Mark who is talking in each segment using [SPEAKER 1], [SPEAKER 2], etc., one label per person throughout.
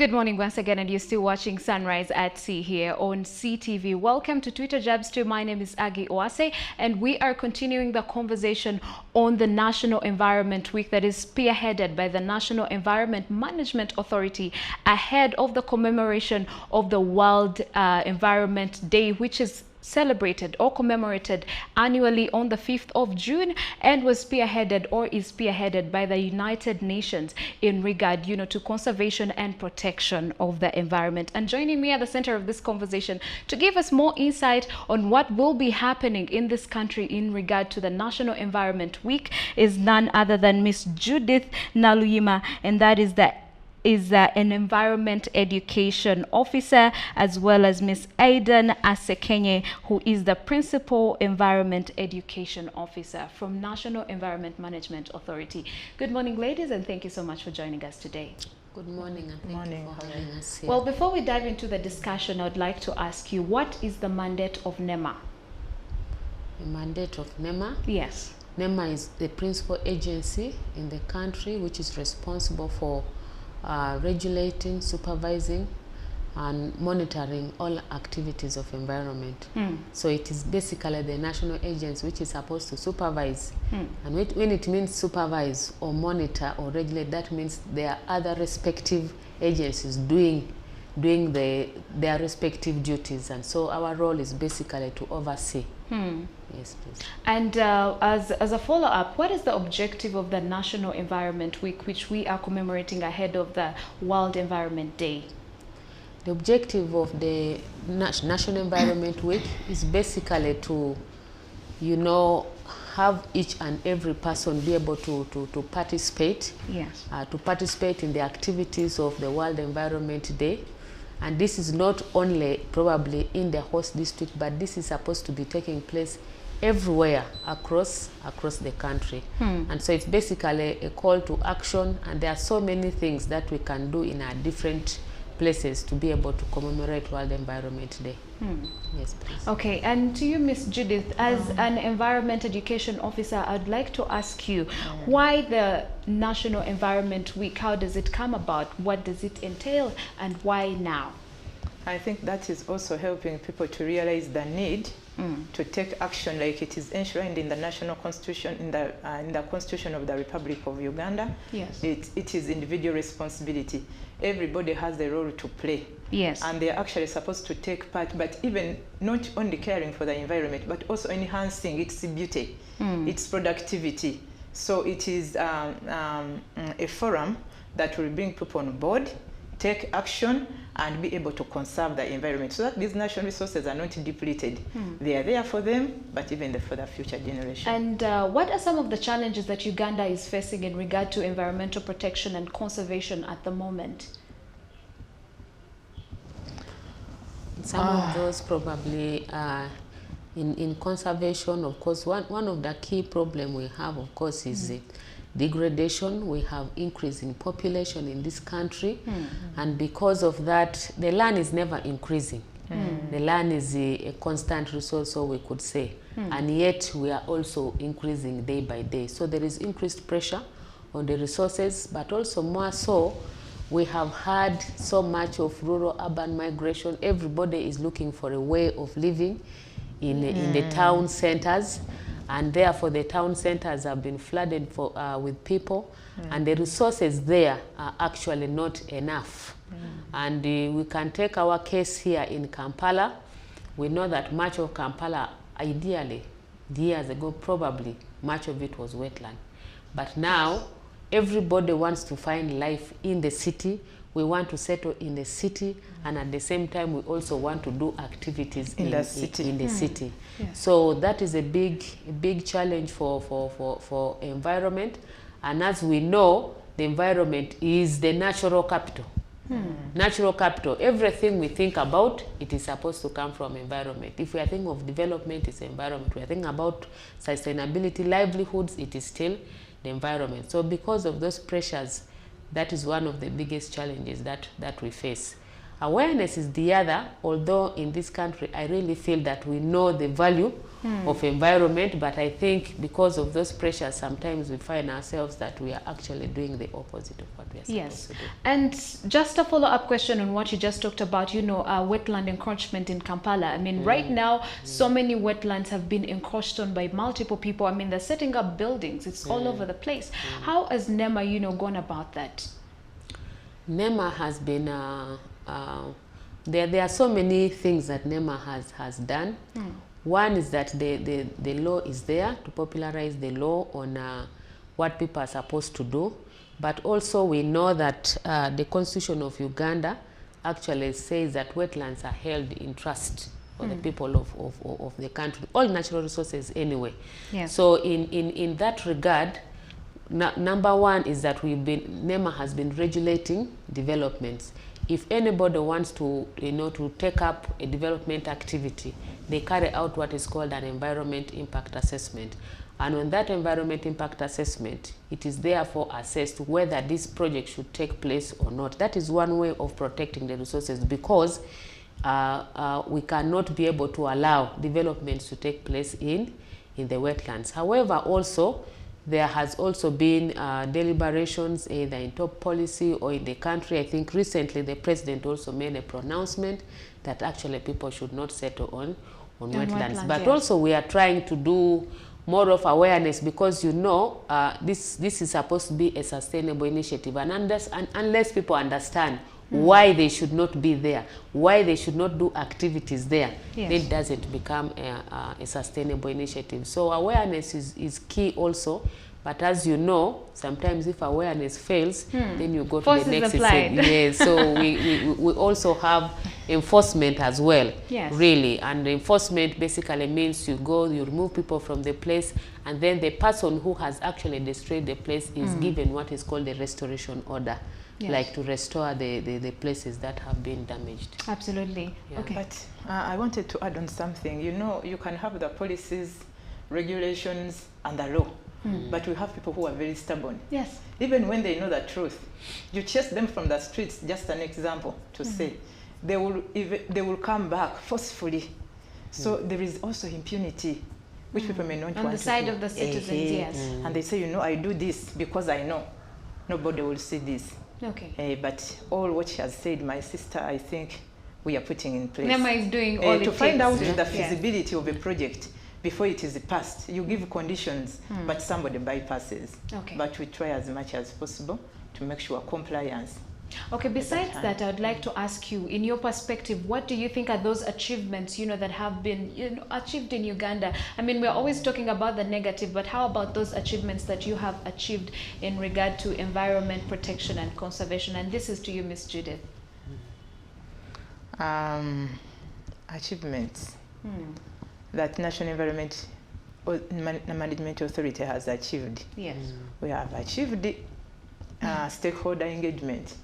[SPEAKER 1] Good morning once again, and you're still watching Sunrise at Sea here on CTV. Welcome to Twitter Jabs 2. My name is Agi Oase, and we are continuing the conversation on the National Environment Week that is spearheaded by the National Environment Management Authority ahead of the commemoration of the World Environment Day, which is celebrated or commemorated annually on the 5th of June and was spearheaded or is spearheaded by the United Nations in regard, to conservation and protection of the environment. And joining me at the center of this conversation to give us more insight on what will be happening in this country in regard to the National Environment Week is none other than Miss Judith Naluyima, and that is an environment education officer, as well as Miss Aidan Asekenye, who is the principal environment education officer from National Environment Management Authority. Good morning, ladies, and thank you so much for joining us today.
[SPEAKER 2] Good morning, and thank you for having us here.
[SPEAKER 1] Well, before we dive into the discussion, I'd like to ask you, what is the mandate of NEMA?
[SPEAKER 2] The mandate of NEMA?
[SPEAKER 1] Yes.
[SPEAKER 2] NEMA is the principal agency in the country which is responsible for regulating, supervising, and monitoring all activities of environment. So it is basically the national agency which is supposed to supervise. And when it means supervise or monitor or regulate, that means there are other respective agencies doing their respective duties, and so our role is basically to oversee. Yes, please.
[SPEAKER 1] And as a follow-up, what is the objective of the National Environment Week, which we are commemorating ahead of the World Environment Day?
[SPEAKER 2] The objective of the National Environment Week is basically to, have each and every person be able to participate.
[SPEAKER 1] Yes.
[SPEAKER 2] To participate in the activities of the World Environment Day. And this is not only probably in the host district, but this is supposed to be taking place everywhere across the country. And so it's basically a call to action, and there are so many things that we can do in our different places to be able to commemorate World Environment Day. Yes, please.
[SPEAKER 1] Okay, and to you, Miss Judith, as an environment education officer, I'd like to ask you, why the National Environment Week? How does it come about? What does it entail, and why now?
[SPEAKER 3] I think that is also helping people to realize the need to take action, like it is enshrined in the national constitution, in the Constitution of the Republic of Uganda.
[SPEAKER 1] Yes.
[SPEAKER 3] It is individual responsibility. Everybody has a role to play.
[SPEAKER 1] Yes.
[SPEAKER 3] And they are actually supposed to take part, but even not only caring for the environment, but also enhancing its beauty, its productivity. So it is a forum that will bring people on board, take action, and be able to conserve the environment so that these natural resources are not depleted. They are there for them, but even for the future generation.
[SPEAKER 1] And what are some of the challenges that Uganda is facing in regard to environmental protection and conservation at the moment?
[SPEAKER 2] Some of those probably in conservation, of course, one of the key problems we have, of course, is degradation. We have increase in population in this country, and because of that, the land is never increasing. The land is a constant resource, so we could say, and yet we are also increasing day by day. So there is increased pressure on the resources, but also more so, we have had so much of rural-urban migration. Everybody is looking for a way of living in the town centers. And therefore, the town centers have been flooded with people, and the resources there are actually not enough. And we can take our case here in Kampala. We know that much of Kampala, ideally, years ago, probably, much of it was wetland. But now, everybody wants to find life in the city. We want to settle in the city, and at the same time, we also want to do activities in the city.
[SPEAKER 1] Yes.
[SPEAKER 2] So that is a big challenge for environment. And as we know, the environment is the natural capital. Natural capital. Everything we think about, it is supposed to come from environment. If we are thinking of development, it's environment. We are thinking about sustainability, livelihoods, it is still the environment. So because of those pressures, that is one of the biggest challenges that we face. Awareness is the other, although in this country, I really feel that we know the value of environment, but I think because of those pressures, sometimes we find ourselves that we are actually doing the opposite of what we are supposed to do.
[SPEAKER 1] And just a follow-up question on what you just talked about, you know, wetland encroachment in Kampala. I mean, right now, so many wetlands have been encroached on by multiple people. I mean, they're setting up buildings. It's all over the place. How has NEMA, you know, gone about that?
[SPEAKER 2] NEMA has been, there are so many things that NEMA has done. One is that the law is there to popularize the law on what people are supposed to do. But also we know that the Constitution of Uganda actually says that wetlands are held in trust for the people of the country, all natural resources anyway. So in that regard, number one is that NEMA has been regulating developments. If anybody wants to, you know, to take up a development activity, they carry out what is called an environment impact assessment. And on that environment impact assessment, it is therefore assessed whether this project should take place or not. That is one way of protecting the resources, because we cannot be able to allow developments to take place in the wetlands. However, also, there has also been deliberations either in top policy or in the country. I think recently the president also made a pronouncement that actually people should not settle on wetlands. But also we are trying to do more of awareness, because you know this is supposed to be a sustainable initiative, and unless people understand why they should not be there, why they should not do activities there, then it doesn't become a sustainable initiative. So awareness is key also. But as you know, sometimes if awareness fails, then you go to the next step. Yes, so we also have enforcement as well, really. And enforcement basically means you remove people from the place, and then the person who has actually destroyed the place is given what is called a restoration order. Like to restore the places that have been damaged.
[SPEAKER 1] Absolutely. Okay.
[SPEAKER 3] But I wanted to add on something. You know, you can have the policies, regulations, and the law. But we have people who are very stubborn.
[SPEAKER 1] Yes.
[SPEAKER 3] Even when they know the truth, you chase them from the streets. Just an example to say, they will come back forcefully. So there is also impunity, which people may not want to do.
[SPEAKER 1] On the side of the citizens, yes.
[SPEAKER 3] And they say, you know, I do this because I know nobody will see this.
[SPEAKER 1] Okay.
[SPEAKER 3] But all what she has said, my sister, I think we are putting in place.
[SPEAKER 1] NEMA is doing all it
[SPEAKER 3] to find
[SPEAKER 1] takes.
[SPEAKER 3] out the feasibility of a project before it is passed. You give conditions, but somebody bypasses.
[SPEAKER 1] Okay.
[SPEAKER 3] But we try as much as possible to make sure compliance.
[SPEAKER 1] Okay, besides that, I'd like to ask you, in your perspective, what do you think are those achievements, you know, that have been, you know, achieved in Uganda? I mean, we're always talking about the negative, but how about those achievements that you have achieved in regard to environment protection and conservation? And this is to you, Miss Judith.
[SPEAKER 3] Achievements that National Environment Management Authority has achieved.
[SPEAKER 1] Yes.
[SPEAKER 3] We have achieved stakeholder engagement,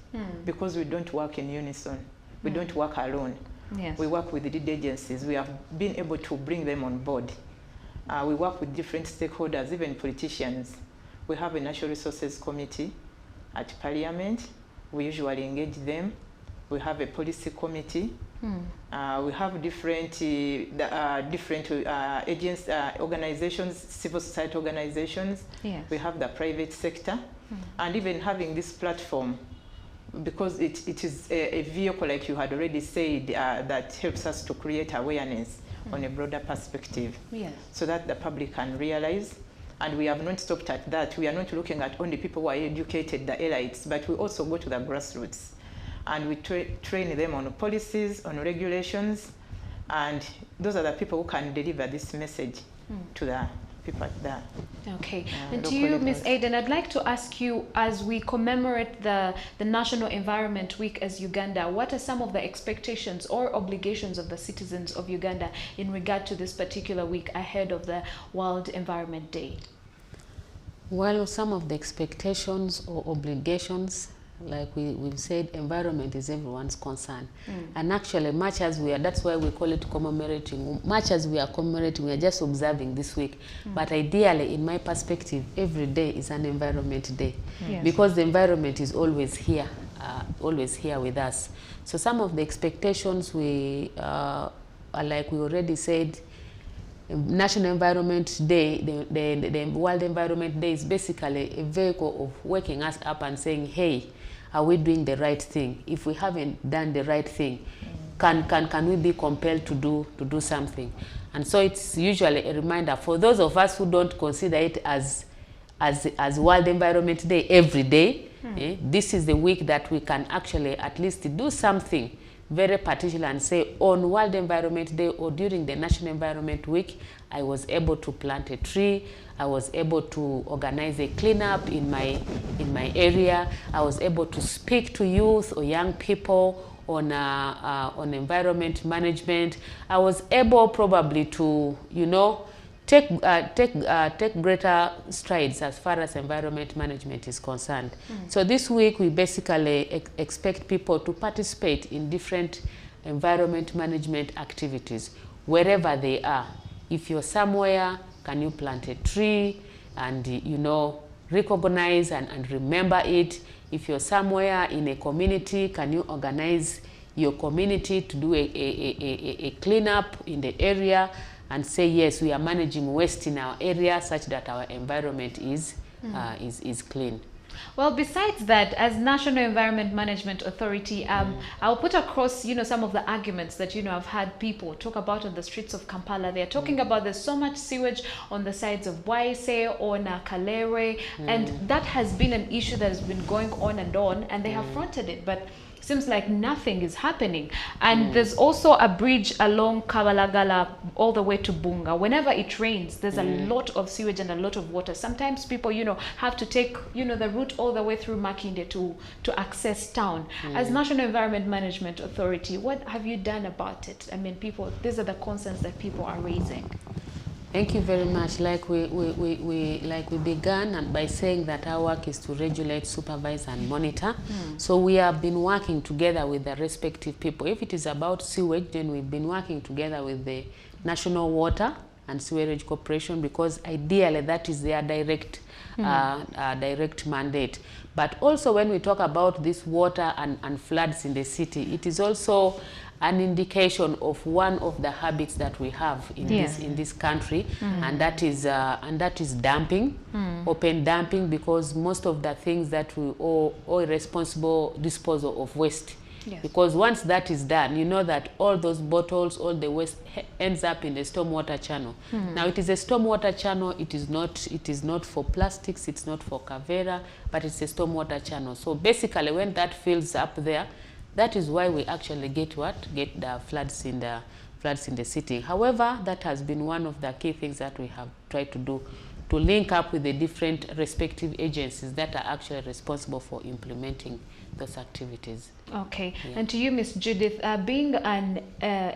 [SPEAKER 3] because we don't work in unison. We don't work alone.
[SPEAKER 1] Yes.
[SPEAKER 3] We work with the lead agencies. We have been able to bring them on board. We work with different stakeholders, even politicians. We have a Natural Resources Committee at Parliament. We usually engage them. We have a policy committee. We have different agents, organizations, civil society organizations.
[SPEAKER 1] Yes.
[SPEAKER 3] We have the private sector. And even having this platform, because it is a vehicle, like you had already said, that helps us to create awareness on a broader perspective, so that the public can realize. And we have not stopped at that. We are not looking at only people who are educated, the elites, but we also go to the grassroots. And we train them on policies, on regulations, and those are the people who can deliver this message to the people there.
[SPEAKER 1] Okay. And to you, Ms. Aiden, I'd like to ask you, as we commemorate the National Environment Week as Uganda, what are some of the expectations or obligations of the citizens of Uganda in regard to this particular week ahead of the World Environment Day?
[SPEAKER 2] Well, some of the expectations or obligations, like we've said, environment is everyone's concern. And actually, much as we are, that's why we call it commemorating. Much as we are commemorating, we are just observing this week. But ideally, in my perspective, every day is an environment day. Because the environment is always here with us. So some of the expectations we are, like we already said, National Environment Day, the World Environment Day is basically a vehicle of waking us up and saying, hey, are we doing the right thing? If we haven't done the right thing, can we be compelled to do something? And so it's usually a reminder for those of us who don't consider it as World Environment Day every day. This is the week that we can actually at least do something very particular and say, on World Environment Day or during the National Environment Week, I was able to plant a tree, I was able to organize a cleanup in my area, I was able to speak to youth or young people on environment management. I was able probably to, you know, take greater strides as far as environment management is concerned. So this week we basically expect people to participate in different environment management activities wherever they are. If you're somewhere, can you plant a tree and, you know, recognize and remember it? If you're somewhere in a community, can you organize your community to do a cleanup in the area and say, yes, we are managing waste in our area such that our environment is clean.
[SPEAKER 1] Well, besides that, as National Environment Management Authority, I'll put across, you know, some of the arguments that, you know, I've had people talk about on the streets of Kampala. They're talking about there's so much sewage on the sides of Waise or Kalere, and that has been an issue that has been going on, and they have fronted it, but seems like nothing is happening. And there's also a bridge along Kabalagala all the way to Bunga. Whenever it rains, there's a lot of sewage and a lot of water. Sometimes people, you know, have to take, you know, the route all the way through Makinde to access town. As National Environment Management Authority, what have you done about it? I mean, people, these are the concerns that people are raising.
[SPEAKER 2] Thank you very much. Like we began by saying that our work is to regulate, supervise, and monitor. So we have been working together with the respective people. If it is about sewage, then we've been working together with the National Water and Sewerage Corporation, because ideally that is their direct mandate. But also when we talk about this water and floods in the city, it is also an indication of one of the habits that we have in this country, and that is dumping, open dumping, because most of the things that we owe irresponsible disposal of waste. Because once that is done, you know that all those bottles, all the waste ends up in the stormwater channel. Now it is a stormwater channel. It is not for plastics. It's not for Kavera, but it's a stormwater channel. So basically, when that fills up there, that is why we actually get the floods in the city. However, that has been one of the key things that we have tried to do, to link up with the different respective agencies that are actually responsible for implementing those activities.
[SPEAKER 1] Okay. And to you, Ms. Judith, being an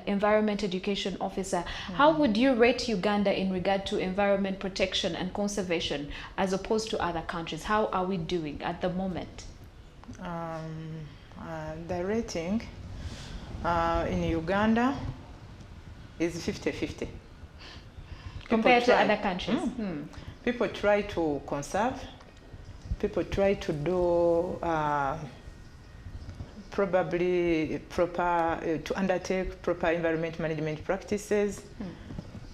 [SPEAKER 1] environment education officer, how would you rate Uganda in regard to environment protection and conservation as opposed to other countries? How are we doing at the moment?
[SPEAKER 3] The rating in Uganda is 50-50.
[SPEAKER 1] Compared to other countries?
[SPEAKER 3] People try to conserve. People try to do probably to undertake proper environment management practices,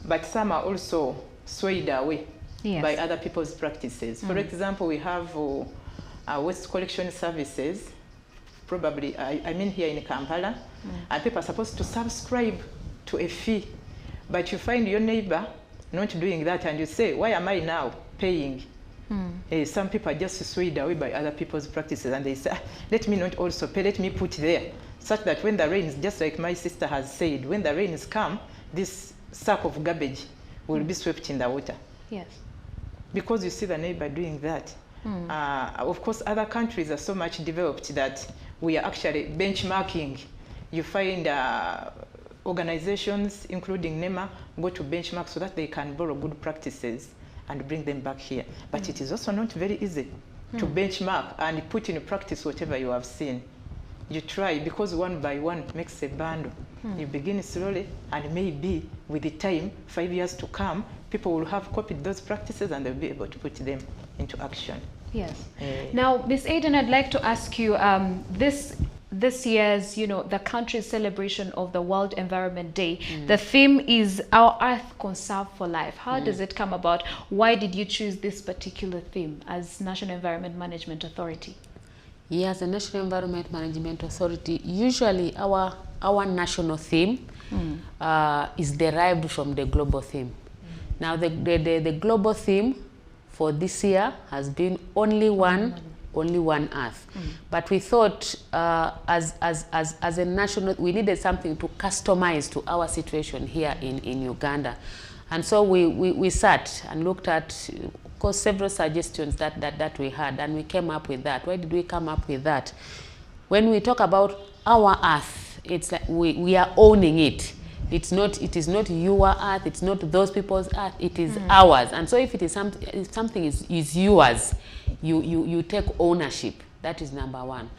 [SPEAKER 3] but some are also swayed away by other people's practices. For example, we have waste collection services. Probably, I mean here in Kampala, and people are supposed to subscribe to a fee, but you find your neighbor not doing that, and you say, why am I now paying? Some people are just swayed away by other people's practices, and they say, let me not also pay, let me put there, such that when the rains, just like my sister has said, when the rains come, this sack of garbage will be swept in the water.
[SPEAKER 1] Yes.
[SPEAKER 3] Because you see the neighbor doing that. Of course, other countries are so much developed that we are actually benchmarking. You find organizations, including NEMA, go to benchmark so that they can borrow good practices and bring them back here. But it is also not very easy to benchmark and put in practice whatever you have seen. You try, because one by one makes a bundle. You begin slowly, and maybe with the time, 5 years to come, people will have copied those practices and they'll be able to put them into action.
[SPEAKER 1] Yes. Now, Ms. Aiden, I'd like to ask you, this year's, the country's celebration of the World Environment Day, the theme is Our Earth Conserved for Life. How does it come about? Why did you choose this particular theme as National Environment Management Authority?
[SPEAKER 2] Yes, the National Environment Management Authority, usually our national theme is derived from the global theme. Now the global theme for this year has been only one Earth. But we thought as a national, we needed something to customize to our situation here in Uganda. And so we sat and looked at, of course, several suggestions that we had, and we came up with that. Why did we come up with that? When we talk about our Earth, it's like we are owning it. It is not your Earth, it's not those people's Earth, it is ours. And so if something is yours, you take ownership. That is number one.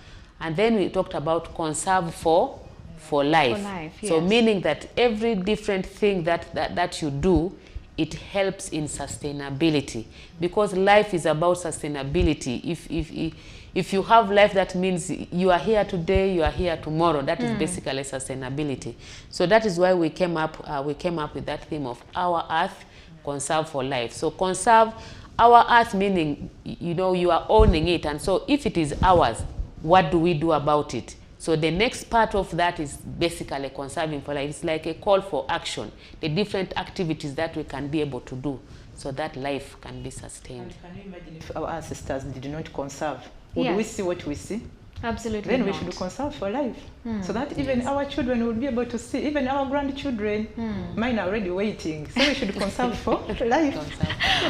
[SPEAKER 2] And then we talked about conserve for life.
[SPEAKER 1] Yes.
[SPEAKER 2] So meaning that every different thing that you do, it helps in sustainability, because life is about sustainability. If you have life, that means you are here today, you are here tomorrow. That is basically sustainability. So that is why we came up with that theme of Our Earth, Conserve for Life. So conserve our Earth, meaning, you are owning it. And so if it is ours, what do we do about it? So the next part of that is basically conserving for life. It's like a call for action, the different activities that we can be able to do so that life can be sustained.
[SPEAKER 3] And can you imagine if our ancestors did not conserve? Would we see what we see?
[SPEAKER 1] Absolutely
[SPEAKER 3] Then
[SPEAKER 1] not.
[SPEAKER 3] we should conserve for life, so that even our children will be able to see, even our grandchildren. Mine are already waiting, so we should conserve for life.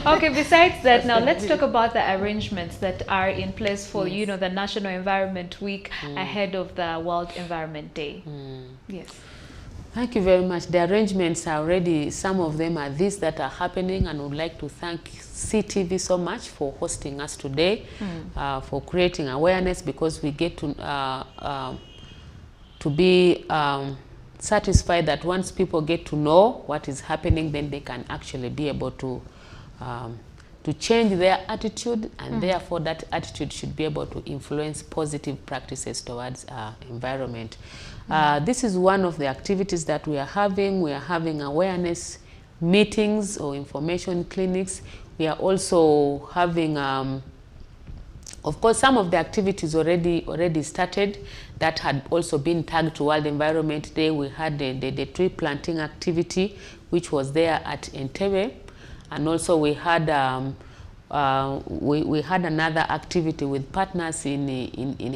[SPEAKER 1] Okay, besides that, now let's talk about the arrangements that are in place for, the National Environment Week ahead of the World Environment Day. Yes.
[SPEAKER 2] Thank you very much. The arrangements are already, some of them are these that are happening, and I would like to thank CTV so much for hosting us today, for creating awareness, because we get to be satisfied that once people get to know what is happening, then they can actually be able to change their attitude, and therefore that attitude should be able to influence positive practices towards environment. This is one of the activities that we are having. We are having awareness meetings or information clinics. We are also having, of course, some of the activities already started that had also been tagged to World Environment Day. We had the tree planting activity, which was there at Entebbe. And also we had we had another activity with partners in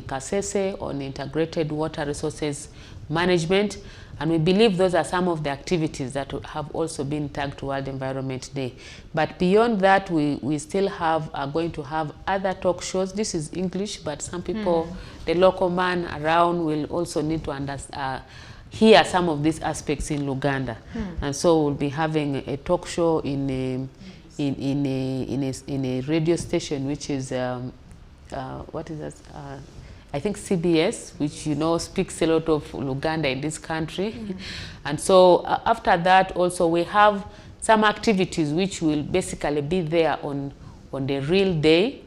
[SPEAKER 2] Kasese on integrated water resources management, and we believe those are some of the activities that have also been tagged to World Environment Day. But beyond that, we still are going to have other talk shows. This is English, but some people, the local man around, will also need to hear some of these aspects in Uganda. And so we'll be having a talk show in a radio station, which is what is that? I think CBS, which speaks a lot of Uganda in this country. And so after that, also we have some activities which will basically be there on the real day.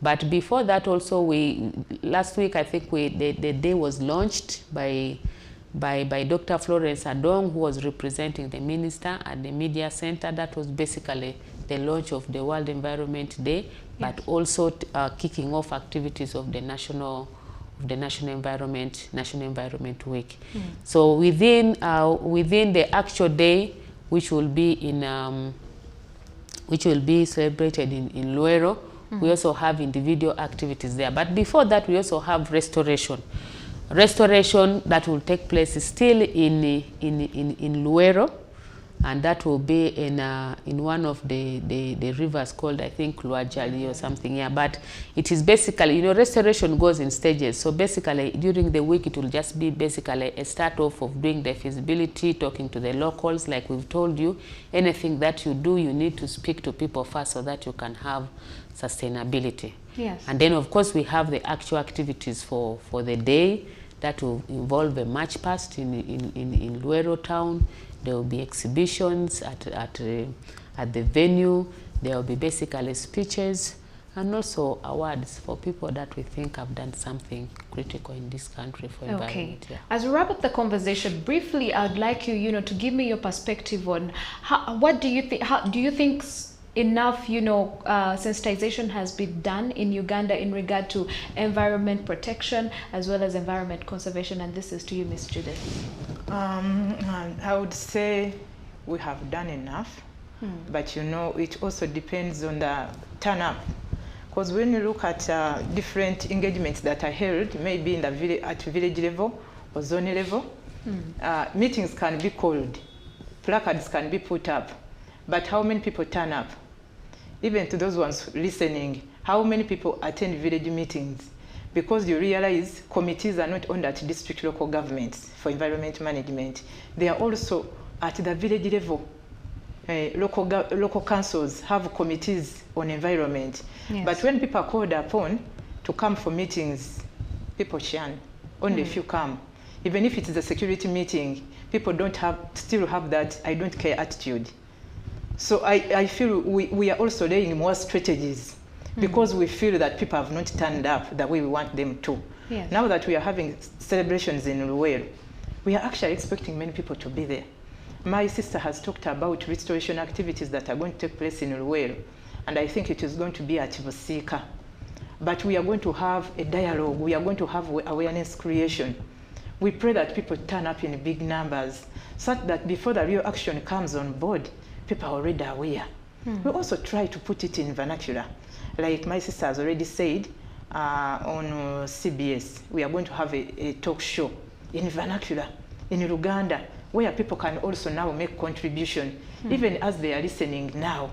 [SPEAKER 2] But before that, also last week I think the day was launched by Dr. Florence Adong, who was representing the minister at the media center. That was basically the launch of the World Environment Day, but also kicking off activities of the National Environment Week. So within the actual day, which will be celebrated in Luero, we also have individual activities there. But before that, we also have restoration. Restoration that will take place still in Luero, and that will be in one of the rivers called, I think, Luajali or something. Yeah, but it is basically, restoration goes in stages. So basically during the week it will just be basically a start off of doing the feasibility, talking to the locals. Like we've told you, anything that you do, you need to speak to people first so that you can have sustainability.
[SPEAKER 1] Yes.
[SPEAKER 2] And then of course we have the actual activities for the day that will involve a march past in Luero town. There will be exhibitions at the venue. There will be basically speeches, and also awards for people that we think have done something critical in this country for environment.
[SPEAKER 1] Okay.
[SPEAKER 2] Yeah.
[SPEAKER 1] As we wrap up the conversation, briefly, I'd like you, to give me your perspective on what do you think? How do you think enough, sensitization has been done in Uganda in regard to environment protection as well as environment conservation? And this is to you, Ms. Judith.
[SPEAKER 3] I would say we have done enough, but it also depends on the turn up. Because when you look at different engagements that are held, maybe in the at village level or zone level, meetings can be called, placards can be put up, but how many people turn up? Even to those ones listening, how many people attend village meetings? Because you realize committees are not only at district local governments for environment management, they are also at the village level. Local councils have committees on environment. Yes. But when people are called upon to come for meetings, people shun. Only a few come. Even if it is a security meeting, people still have that I don't care attitude. So I feel we are also laying more strategies because we feel that people have not turned up the way we want them to. Yes. Now that we are having celebrations in Luweero, we are actually expecting many people to be there. My sister has talked about restoration activities that are going to take place in Luweero, and I think it is going to be at Busika. But we are going to have a dialogue, we are going to have awareness creation. We pray that people turn up in big numbers, such that before the real action comes on board, people are already aware. We also try to put it in vernacular. Like my sister has already said, on CBS, we are going to have a talk show in vernacular in Uganda, where people can also now make contribution, even as they are listening now.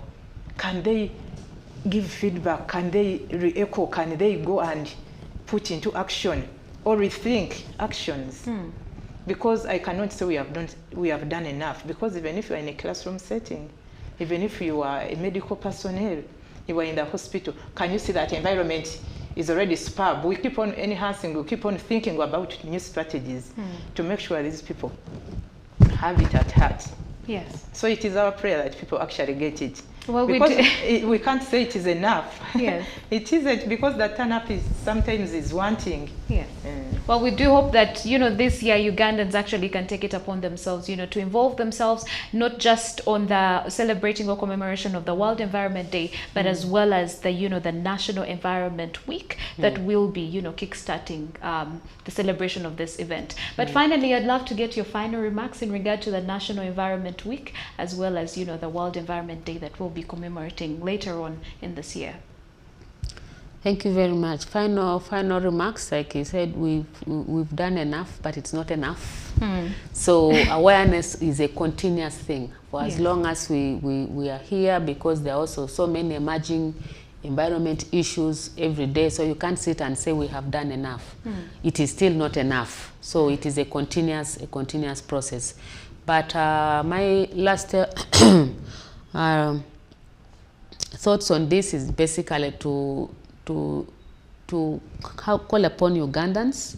[SPEAKER 3] Can they give feedback? Can they re-echo? Can they go and put into action or rethink actions? Because I cannot say we have done enough, because even if you are in a classroom setting, even if you are a medical personnel, you are in the hospital, can you see that environment is already superb? We keep on enhancing, we keep on thinking about new strategies to make sure these people have it at heart. Yes. So it is our prayer that people actually get it. Well, because we can't say it is enough. Yes. It isn't, because the turn-up sometimes is wanting. Yes.
[SPEAKER 1] Well, we do hope that, this year Ugandans actually can take it upon themselves, to involve themselves, not just on the celebrating or commemoration of the World Environment Day, but as well as the, the National Environment Week that will be, kickstarting the celebration of this event. But finally, I'd love to get your final remarks in regard to the National Environment Week, as well as, the World Environment Day that will be commemorating later on in this year.
[SPEAKER 2] Thank you very much. Final remarks. Like you said, we've done enough, but it's not enough. So awareness is a continuous thing for as long as we are here, because there are also so many emerging environment issues every day. So you can't sit and say we have done enough. It is still not enough. So it is a continuous process. But my last thoughts on this is basically to call upon Ugandans,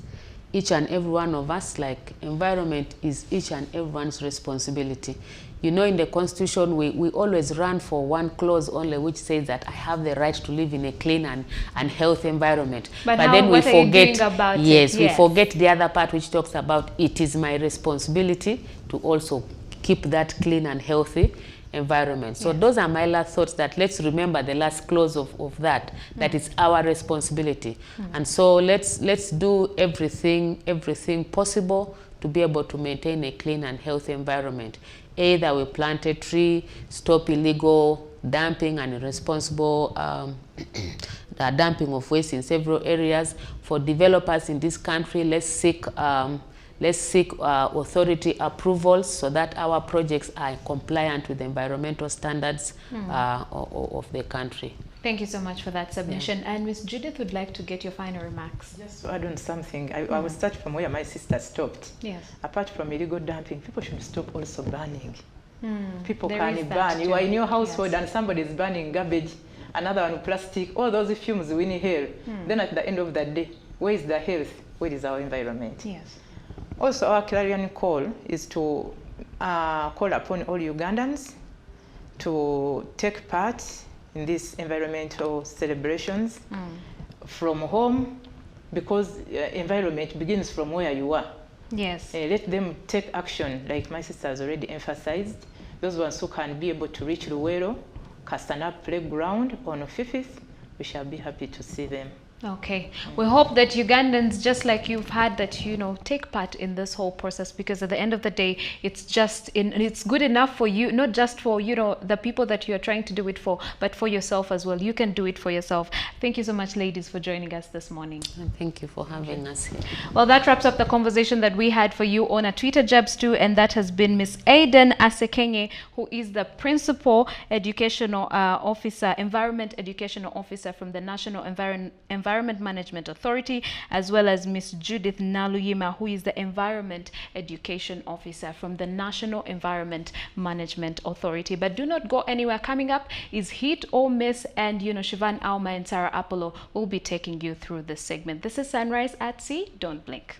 [SPEAKER 2] each and every one of us, like environment is each and everyone's responsibility. In the Constitution, we always run for one clause only, which says that I have the right to live in a clean and healthy environment. But then we forget, we forget the other part, which talks about it is my responsibility to also keep that clean and healthy environment. So those are my last thoughts, that let's remember the last clause of that is our responsibility. And so let's do everything possible to be able to maintain a clean and healthy environment. Either we plant a tree, stop illegal dumping and irresponsible the dumping of waste in several areas. For developers in this country, let's seek authority approvals so that our projects are compliant with the environmental standards of the country.
[SPEAKER 1] Thank you so much for that submission. And Ms. Judith would like to get your final remarks.
[SPEAKER 3] Just to add on something, I will start from where my sister stopped. Yes. Apart from illegal dumping, people should stop also burning. People can burn. You are in your household and somebody is burning garbage, another one plastic, all those fumes we inhale. Then at the end of the day, where is the health? Where is our environment? Yes. Also, our clarion call is to call upon all Ugandans to take part in these environmental celebrations from home, because environment begins from where you are.
[SPEAKER 1] Yes.
[SPEAKER 3] Let them take action, like my sister has already emphasized. Those ones who can be able to reach Luwero, Kastana Playground on 5th, we shall be happy to see them.
[SPEAKER 1] Okay, we hope that Ugandans, just like you've had, that take part in this whole process, because at the end of the day, it's good enough for you, not just for the people that you're trying to do it for, but for yourself as well. You can do it for yourself. Thank you so much, ladies, for joining us this morning.
[SPEAKER 2] And thank you for having us here.
[SPEAKER 1] Well, that wraps up the conversation that we had for you on a Twitter Jabs too, and that has been Miss Aiden Asekenye, who is the Principal Educational Officer, Environment Educational Officer from the National Environment Management Authority, as well as Miss Judith Naluyima, who is the Environment Education Officer from the National Environment Management Authority. But do not go anywhere. Coming up is Hit or Miss, and Shivan Alma and Sarah Apollo will be taking you through this segment. This is Sunrise at Sea. Don't blink.